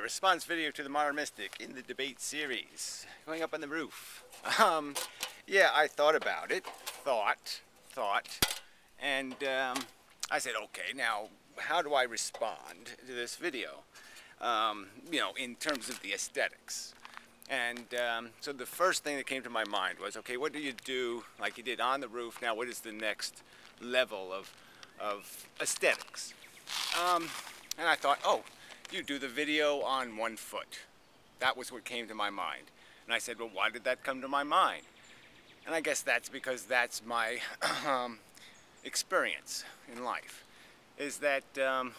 response video to the Modern Mystic in the debate series, going up on the roof. Yeah, I thought about it, and I said, okay, now how do I respond to this video? You know, in terms of the aesthetics. And so the first thing that came to my mind was, okay, what do you do like you did on the roof? Now, what is the next level of aesthetics? And I thought, oh, you do the video on 1 foot. That was what came to my mind. And I said, well, why did that come to my mind? And I guess that's because that's my experience in life, is that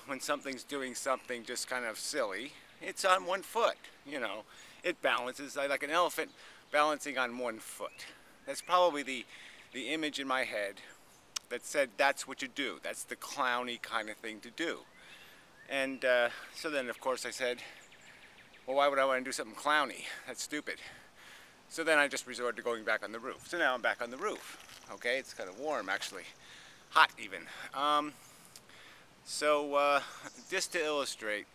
when something's doing something just kind of silly, it's on 1 foot, you know. It balances like an elephant balancing on 1 foot. That's probably the image in my head that said that's what you do. That's the clowny kind of thing to do. And so then, of course, I said, well, why would I want to do something clowny? That's stupid. So then I just resorted to going back on the roof. So now I'm back on the roof. Okay, it's kind of warm, actually. Hot, even. Just to illustrate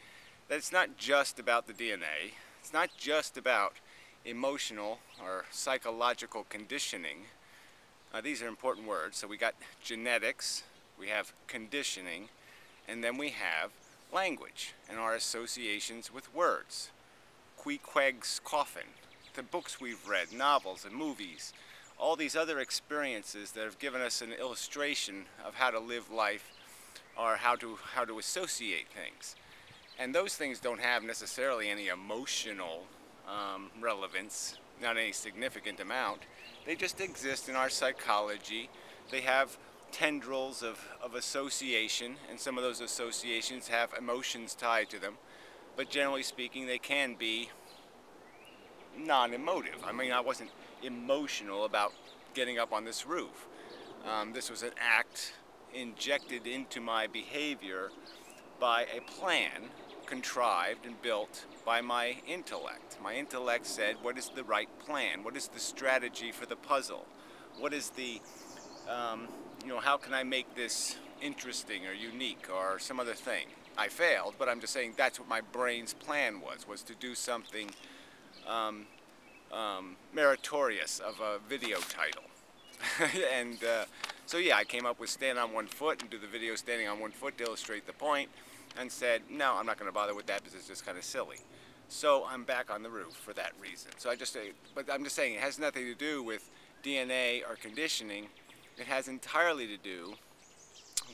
that it's not just about the DNA. It's not just about emotional or psychological conditioning. These are important words. So we got genetics, we have conditioning, and then we have language and our associations with words. Queequeg's coffin, the books we've read, novels and movies, all these other experiences that have given us an illustration of how to live life or how to associate things. And those things don't have necessarily any emotional relevance, not any significant amount. They just exist in our psychology. They have tendrils of association, and some of those associations have emotions tied to them. But generally speaking, they can be non-emotive. I mean, I wasn't emotional about getting up on this roof. This was an act injected into my behavior by a plan contrived and built by my intellect. My intellect said, what is the right plan? What is the strategy for the puzzle? What is the, you know, how can I make this interesting or unique or some other thing? I failed, but I'm just saying that's what my brain's plan was to do something meritorious of a video title. And so yeah, I came up with stand on 1 foot and do the video standing on 1 foot to illustrate the point, and said, no, I'm not going to bother with that because it's just kind of silly. So I'm back on the roof for that reason. So but I'm just saying it has nothing to do with DNA or conditioning. It has entirely to do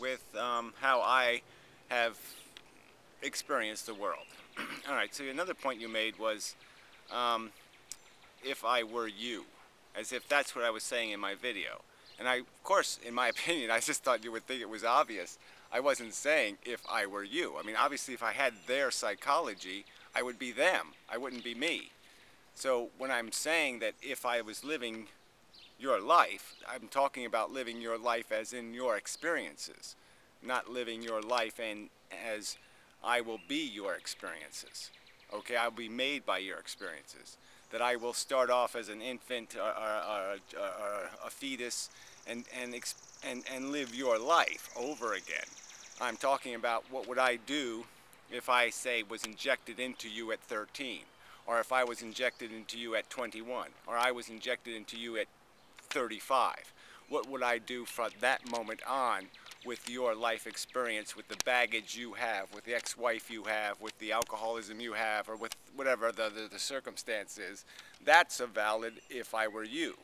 with how I have experienced the world. All right, so another point you made was if I were you, as if that's what I was saying in my video. And of course, in my opinion, I just thought you would think it was obvious. I wasn't saying if I were you. I mean, obviously, if I had their psychology, I would be them. I wouldn't be me. So when I'm saying that if I was living your life, I'm talking about living your life as in your experiences, not living your life as I will be your experiences. Okay, I'll be made by your experiences. That I will start off as an infant or a fetus and live your life over again. I'm talking about what would I do if I, say, was injected into you at 13, or if I was injected into you at 21, or I was injected into you at 35. What would I do from that moment on with your life experience, with the baggage you have, with the ex-wife you have, with the alcoholism you have, or with whatever the circumstance is? That's a valid if I were you.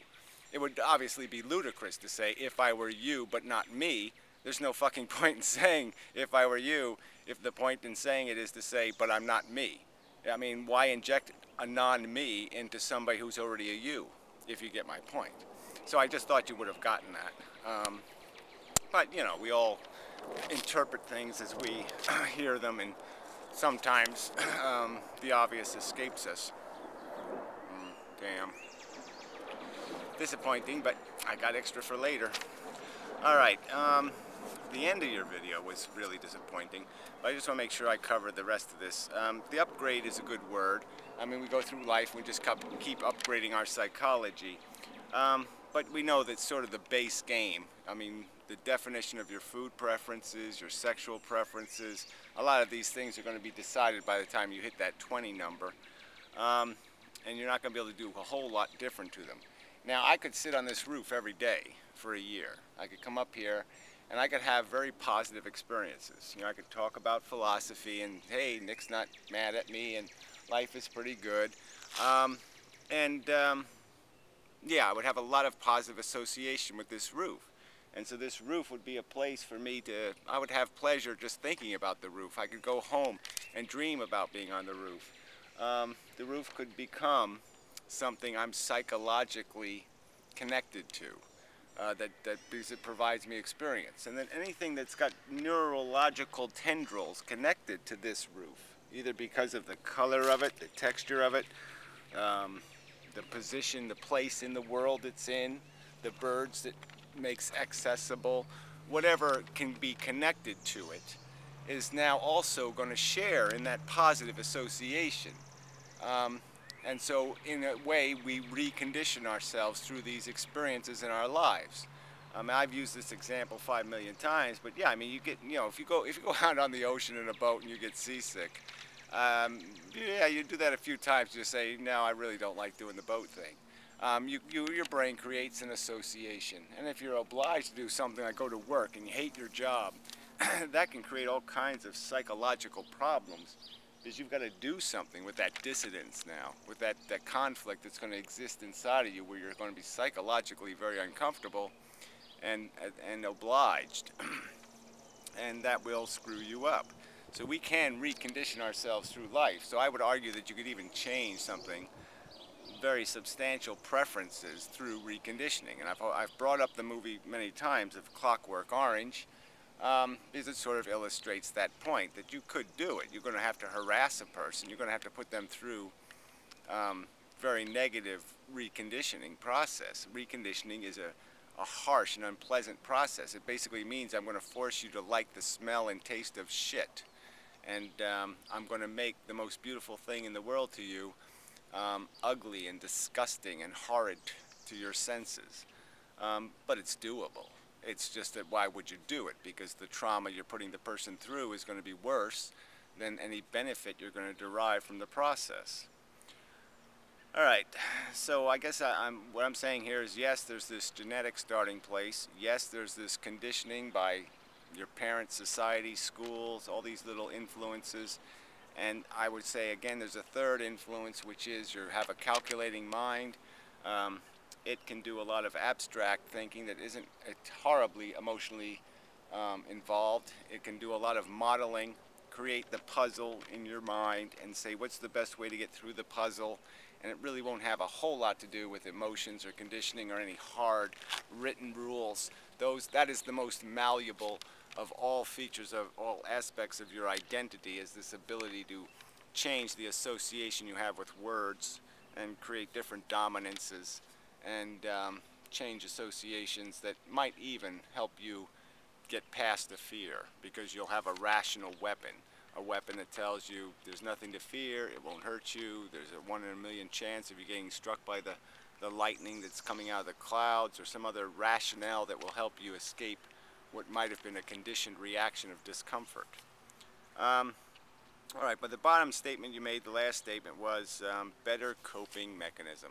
It would obviously be ludicrous to say if I were you but not me. There's no fucking point in saying if I were you if the point in saying it is to say but I'm not me. I mean, why inject a non-me into somebody who's already a you, if you get my point? So I just thought you would have gotten that. But, you know, we all interpret things as we hear them, and sometimes the obvious escapes us. Damn. Disappointing, but I got extra for later. All right, the end of your video was really disappointing, but I just want to make sure I cover the rest of this. The upgrade is a good word. I mean, we go through life, we just keep upgrading our psychology. But we know that's sort of the base game. I mean, the definition of your food preferences, your sexual preferences. A lot of these things are going to be decided by the time you hit that 20 number. And you're not going to be able to do a whole lot different to them. Now, I could sit on this roof every day for a year. I could come up here and I could have very positive experiences. You know, I could talk about philosophy and, hey, Nick's not mad at me and life is pretty good. Yeah, I would have a lot of positive association with this roof. And so this roof would be a place for me to, I would have pleasure just thinking about the roof. I could go home and dream about being on the roof. The roof could become something I'm psychologically connected to, because it provides me experience. And then anything that's got neurological tendrils connected to this roof, either because of the color of it, the texture of it, the position, the place in the world it's in, the birds that makes accessible, whatever can be connected to it, is now also going to share in that positive association. And so in a way we recondition ourselves through these experiences in our lives. I've used this example 5 million times, but yeah, I mean, you get, you know, if you go out on the ocean in a boat and you get seasick, yeah, you do that a few times, you say, no, I really don't like doing the boat thing. Your brain creates an association, and if you're obliged to do something like go to work and you hate your job, that can create all kinds of psychological problems, because you've got to do something with that dissidence now, with that conflict that's going to exist inside of you, where you're going to be psychologically very uncomfortable and obliged, and that will screw you up. So we can recondition ourselves through life. So I would argue that you could even change something, very substantial preferences, through reconditioning. And I've brought up the movie many times of Clockwork Orange, because it sort of illustrates that point, that you could do it. You're going to have to harass a person. You're going to have to put them through very negative reconditioning process. Reconditioning is a harsh and unpleasant process. It basically means I'm going to force you to like the smell and taste of shit. And I'm going to make the most beautiful thing in the world to you ugly and disgusting and horrid to your senses. But it's doable. It's just that why would you do it? Because the trauma you're putting the person through is going to be worse than any benefit you're going to derive from the process. All right, so I guess what I'm saying here is, yes, there's this genetic starting place. Yes, there's this conditioning by your parents, society, schools, all these little influences. And I would say, again, there's a third influence, which is you have a calculating mind. It can do a lot of abstract thinking that isn't horribly emotionally involved. It can do a lot of modeling, create the puzzle in your mind and say, what's the best way to get through the puzzle? And it really won't have a whole lot to do with emotions or conditioning or any hard written rules. That is the most malleable of all features, of all aspects of your identity, is this ability to change the association you have with words and create different dominances and change associations that might even help you get past the fear, because you'll have a rational weapon. A weapon that tells you there's nothing to fear, it won't hurt you, there's a 1 in a million chance of you getting struck by the lightning that's coming out of the clouds, or some other rationale that will help you escape what might have been a conditioned reaction of discomfort. All right, but the bottom statement you made, the last statement, was better coping mechanism.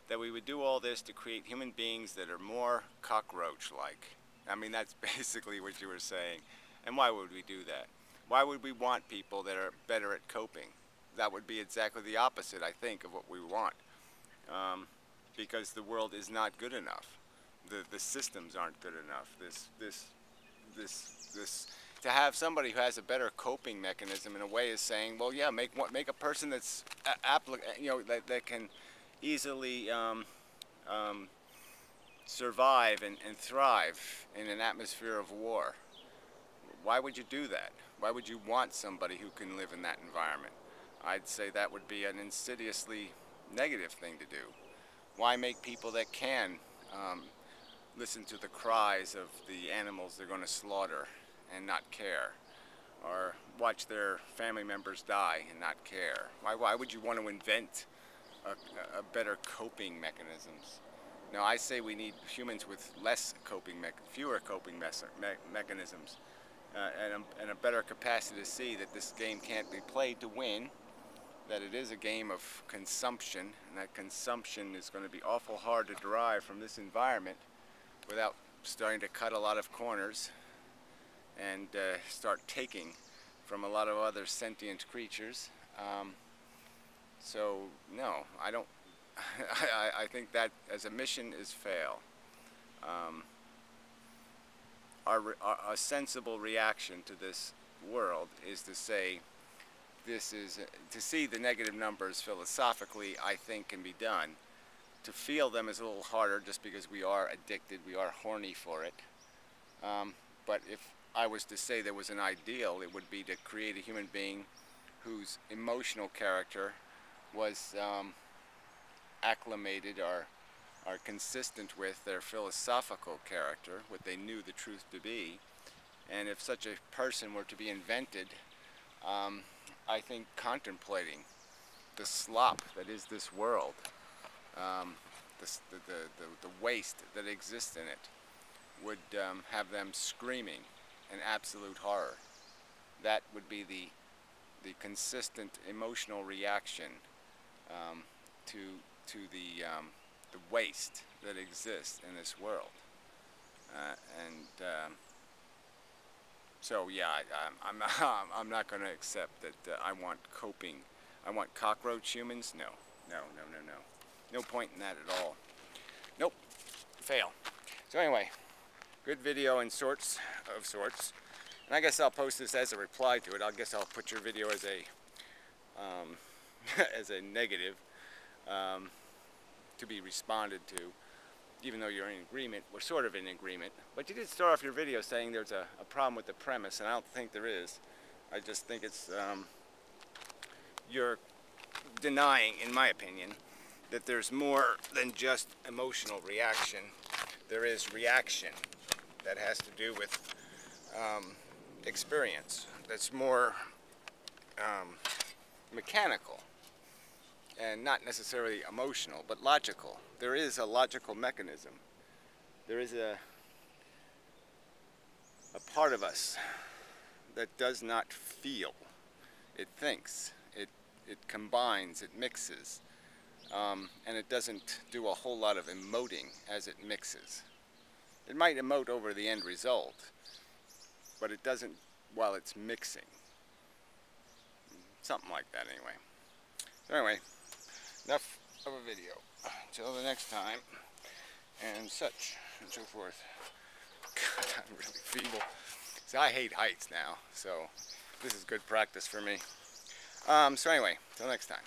That we would do all this to create human beings that are more cockroach-like. I mean, that's basically what you were saying. And why would we do that? Why would we want people that are better at coping? That would be exactly the opposite, I think, of what we want. Because the world is not good enough. The systems aren't good enough. To have somebody who has a better coping mechanism, in a way, is saying, well, yeah, make a person that's that can easily survive and thrive in an atmosphere of war. Why would you do that? Why would you want somebody who can live in that environment? I'd say that would be an insidiously negative thing to do. Why make people that can listen to the cries of the animals they're going to slaughter and not care? Or watch their family members die and not care? Why would you want to invent a better coping mechanisms? No, I say we need humans with fewer coping mechanisms, and a better capacity to see that this game can't be played to win, that it is a game of consumption, and that consumption is going to be awful hard to derive from this environment without starting to cut a lot of corners and start taking from a lot of other sentient creatures. So no, I don't. I think that as a mission is fail. A sensible reaction to this world is to say, to see the negative numbers philosophically, I think can be done. To feel them is a little harder just because we are addicted, we are horny for it. But if I was to say there was an ideal, it would be to create a human being whose emotional character was acclimated or consistent with their philosophical character, what they knew the truth to be. And if such a person were to be invented, I think contemplating the slop that is this world, the waste that exists in it, would have them screaming in absolute horror. That would be the consistent emotional reaction to the waste that exists in this world. So yeah, I'm not going to accept that I want cockroach humans. No. No point in that at all. Nope. Fail. So anyway, good video in sorts. And I guess I'll post this as a reply to it. I guess I'll put your video as a as a negative to be responded to, even though you're in agreement. We're sort of in agreement. But you did start off your video saying there's a problem with the premise, and I don't think there is. I just think it's you're denying, in my opinion, that there's more than just emotional reaction. There is reaction that has to do with experience, that's more mechanical and not necessarily emotional, but logical. There is a logical mechanism. There is a part of us that does not feel. It thinks, it combines, it mixes, and it doesn't do a whole lot of emoting as it mixes. It might emote over the end result, but it doesn't while it's mixing. Something like that anyway. So anyway, enough of a video. Until the next time, and such and so forth. God, I'm really feeble. See, I hate heights now, so this is good practice for me. So anyway, till next time.